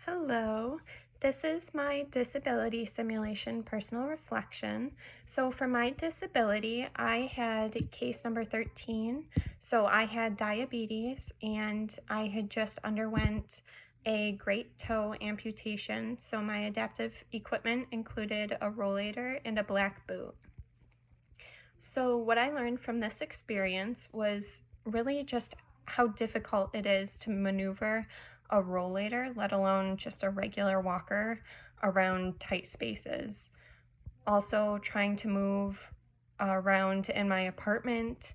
Hello, this is my disability simulation personal reflection. So, for my disability, I had case number 13. So, I had diabetes and I had just underwent a great toe amputation. So, my adaptive equipment included a rollator and a black boot. So, what I learned from this experience was really just how difficult it is to maneuver a rollator, let alone just a regular walker, around tight spaces. Also, trying to move around in my apartment,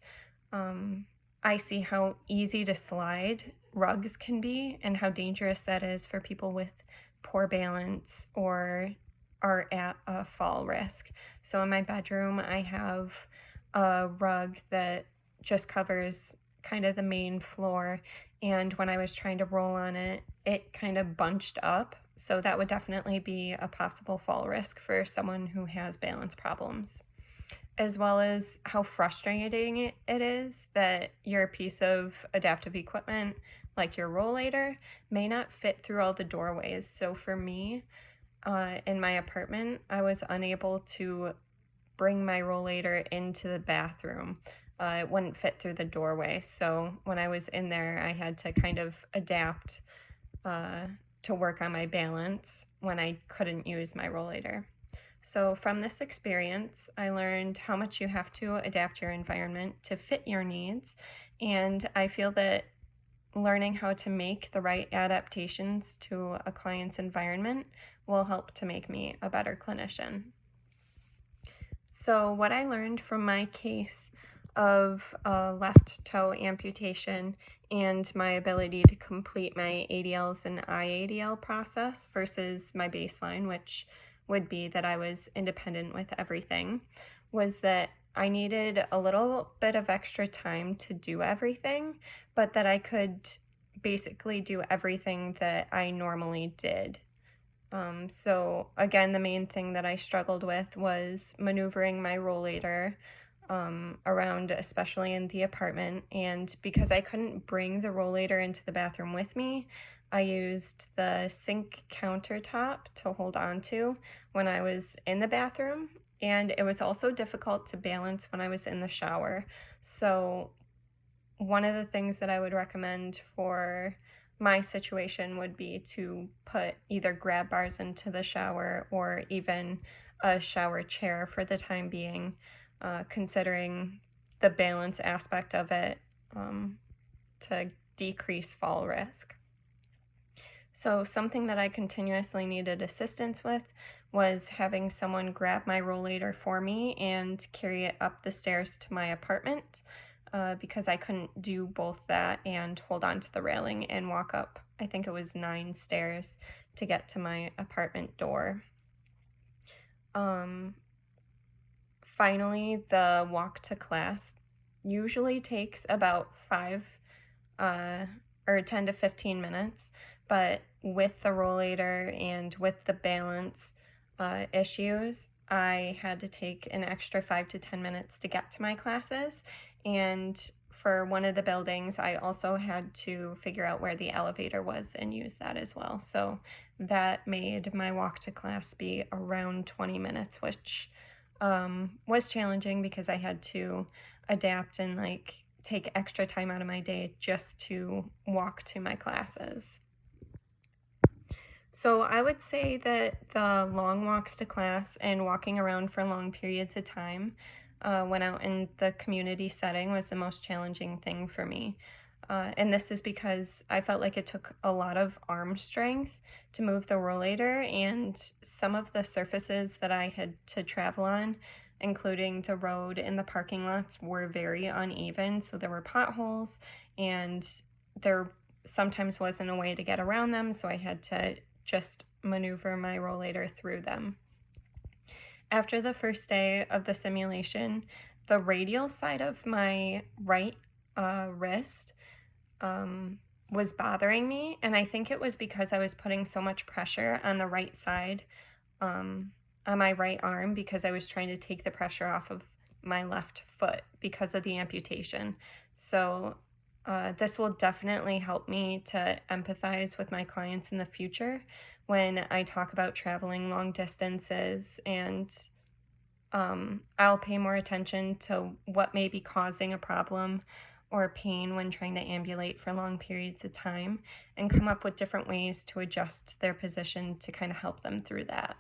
um, I see how easy to slide rugs can be and how dangerous that is for people with poor balance or are at a fall risk. So in my bedroom, I have a rug that just covers kind of the main floor. And when I was trying to roll on it, it kind of bunched up. So that would definitely be a possible fall risk for someone who has balance problems, as well as how frustrating it is that your piece of adaptive equipment, like your rollator, may not fit through all the doorways. So for me, in my apartment, I was unable to bring my rollator into the bathroom. It wouldn't fit through the doorway. So when I was in there, I had to kind of adapt to work on my balance when I couldn't use my rollator. So from this experience, I learned how much you have to adapt your environment to fit your needs. And I feel that learning how to make the right adaptations to a client's environment will help to make me a better clinician. So what I learned from my case of left toe amputation and my ability to complete my ADLs and IADL process versus my baseline, which would be that I was independent with everything, was that I needed a little bit of extra time to do everything, but that I could basically do everything that I normally did. So again, the main thing that I struggled with was maneuvering my rollator around, especially in the apartment. And because I couldn't bring the rollator into the bathroom with me, I used the sink countertop to hold on to when I was in the bathroom. And it was also difficult to balance when I was in the shower. So one of the things that I would recommend for my situation would be to put either grab bars into the shower or even a shower chair for the time being, considering the balance aspect of it, to decrease fall risk. So something that I continuously needed assistance with was having someone grab my rollator for me and carry it up the stairs to my apartment, because I couldn't do both that and hold on to the railing and walk up, I think it was 9 stairs to get to my apartment door. Finally, the walk to class usually takes about 5 or 10 to 15 minutes, but with the rollator and with the balance issues, I had to take an extra 5 to 10 minutes to get to my classes. And for one of the buildings, I also had to figure out where the elevator was and use that as well. So that made my walk to class be around 20 minutes, which was challenging because I had to adapt and take extra time out of my day just to walk to my classes. So I would say that the long walks to class and walking around for long periods of time when out in the community setting was the most challenging thing for me. And this is because I felt like it took a lot of arm strength to move the rollator, and some of the surfaces that I had to travel on, including the road and the parking lots, were very uneven. So there were potholes, and there sometimes wasn't a way to get around them, so I had to just maneuver my rollator through them. After the first day of the simulation, the radial side of my right wrist was bothering me, and I think it was because I was putting so much pressure on the right side, on my right arm, because I was trying to take the pressure off of my left foot because of the amputation. So This will definitely help me to empathize with my clients in the future when I talk about traveling long distances, and I'll pay more attention to what may be causing a problem or pain when trying to ambulate for long periods of time and come up with different ways to adjust their position to kind of help them through that.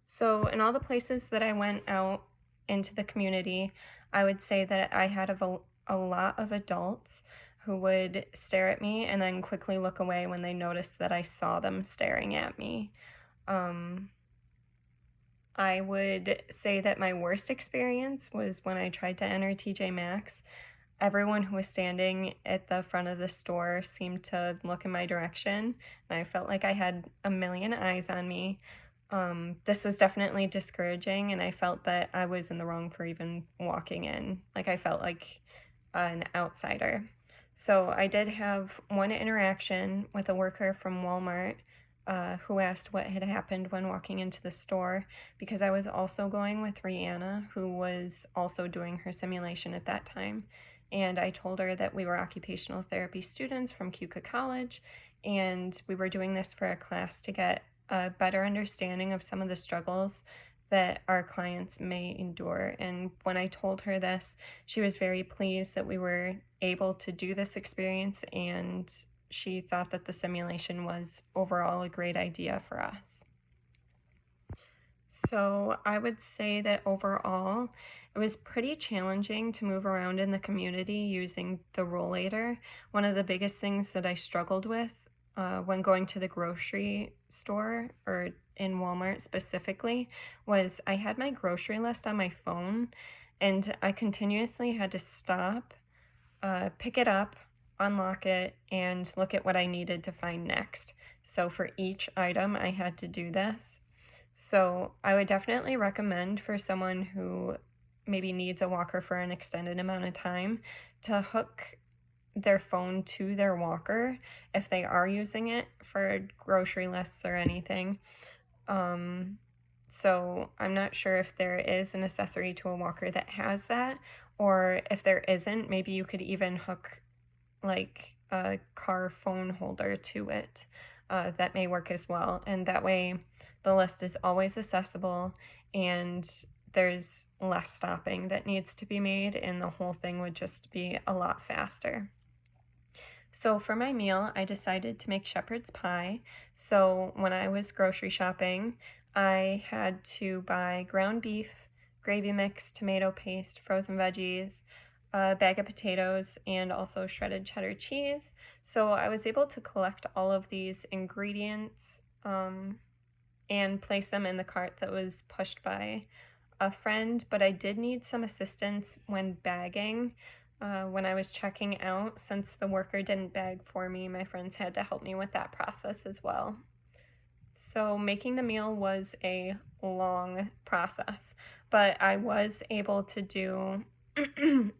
So, in all the places that I went out into the community, I would say that I had a lot of adults who would stare at me and then quickly look away when they noticed that I saw them staring at me. Um, I would say that my worst experience was when I tried to enter TJ Maxx. Everyone who was standing at the front of the store seemed to look in my direction, and I felt like I had a million eyes on me. This was definitely discouraging, and I felt that I was in the wrong for even walking in. Like, I felt like an outsider. So I did have one interaction with a worker from Walmart who asked what had happened when walking into the store, because I was also going with Rihanna, who was also doing her simulation at that time. And I told her that we were occupational therapy students from Keuka College, and we were doing this for a class to get a better understanding of some of the struggles that our clients may endure. And when I told her this, she was very pleased that we were able to do this experience, and she thought that the simulation was overall a great idea for us. So I would say that overall, it was pretty challenging to move around in the community using the rollator. One of the biggest things that I struggled with when going to the grocery store, or in Walmart specifically, was I had my grocery list on my phone, and I continuously had to stop, pick it up, unlock it, and look at what I needed to find next. So for each item, I had to do this. So I would definitely recommend for someone who maybe needs a walker for an extended amount of time to hook their phone to their walker if they are using it for grocery lists or anything. So I'm not sure if there is an accessory to a walker that has that, or if there isn't, maybe you could even hook like a car phone holder to it. That may work as well. And that way the list is always accessible, and there's less stopping that needs to be made, and the whole thing would just be a lot faster. So for my meal, I decided to make shepherd's pie. So when I was grocery shopping, I had to buy ground beef, gravy mix, tomato paste, frozen veggies, a bag of potatoes, and also shredded cheddar cheese. So I was able to collect all of these ingredients and place them in the cart that was pushed by a friend, but I did need some assistance when bagging. When I was checking out, since the worker didn't bag for me, my friends had to help me with that process as well. So making the meal was a long process, but I was able to do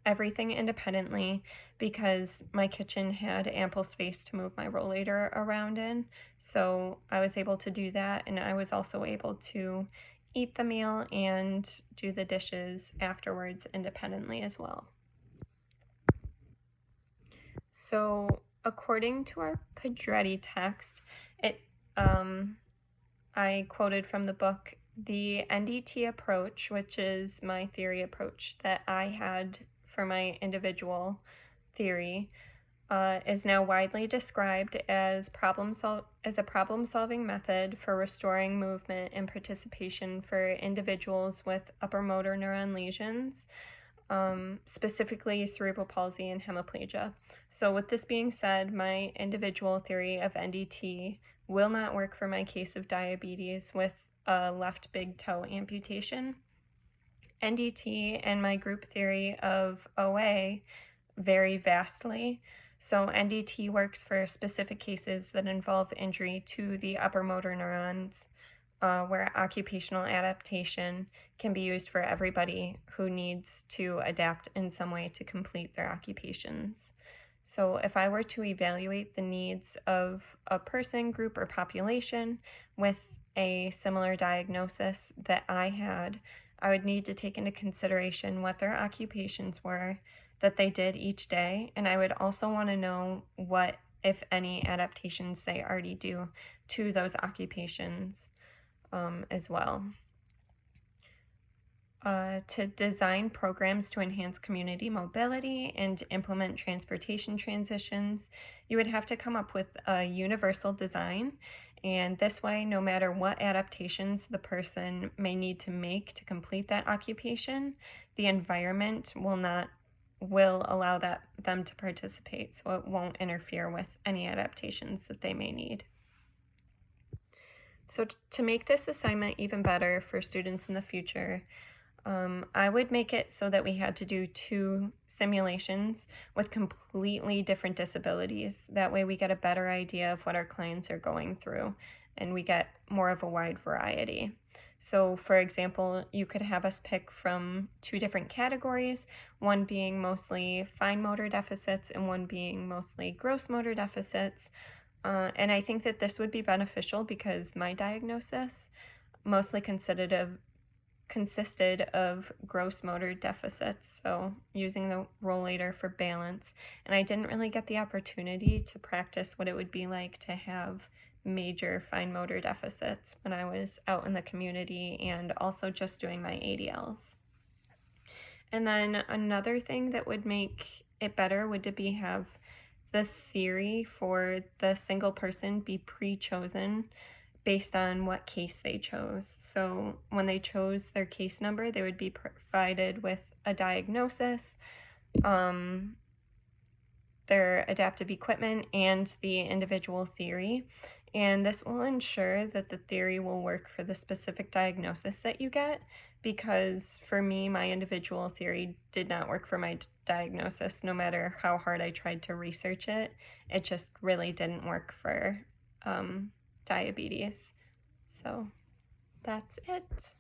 everything independently because my kitchen had ample space to move my rollator around in. So I was able to do that, and I was also able to eat the meal and do the dishes afterwards independently as well. So according to our Pedretti text, I quoted from the book, the NDT approach, which is my theory approach that I had for my individual theory, is now widely described as a problem-solving method for restoring movement and participation for individuals with upper motor neuron lesions, specifically cerebral palsy and hemiplegia. So with this being said, my individual theory of NDT will not work for my case of diabetes with a left big toe amputation. NDT and my group theory of OA vary vastly. So NDT works for specific cases that involve injury to the upper motor neurons, where occupational adaptation can be used for everybody who needs to adapt in some way to complete their occupations. So if I were to evaluate the needs of a person, group, or population with a similar diagnosis that I had, I would need to take into consideration what their occupations were, that they did each day. And I would also want to know what, if any, adaptations they already do to those occupations as well. To design programs to enhance community mobility and implement transportation transitions, you would have to come up with a universal design. And this way, no matter what adaptations the person may need to make to complete that occupation, the environment will allow them to participate, so it won't interfere with any adaptations that they may need. So to make this assignment even better for students in the future, I would make it so that we had to do 2 simulations with completely different disabilities. That way we get a better idea of what our clients are going through and we get more of a wide variety. So for example, you could have us pick from 2 different categories, one being mostly fine motor deficits and one being mostly gross motor deficits. And I think that this would be beneficial because my diagnosis mostly consisted of gross motor deficits, so using the rollator for balance, and I didn't really get the opportunity to practice what it would be like to have major fine motor deficits when I was out in the community and also just doing my ADLs. And then another thing that would make it better would to be have the theory for the single person be pre-chosen based on what case they chose. So when they chose their case number, they would be provided with a diagnosis, their adaptive equipment, and the individual theory. And this will ensure that the theory will work for the specific diagnosis that you get, because for me, my individual theory did not work for my diagnosis. No matter how hard I tried to research it, it just really didn't work for diabetes. So that's it.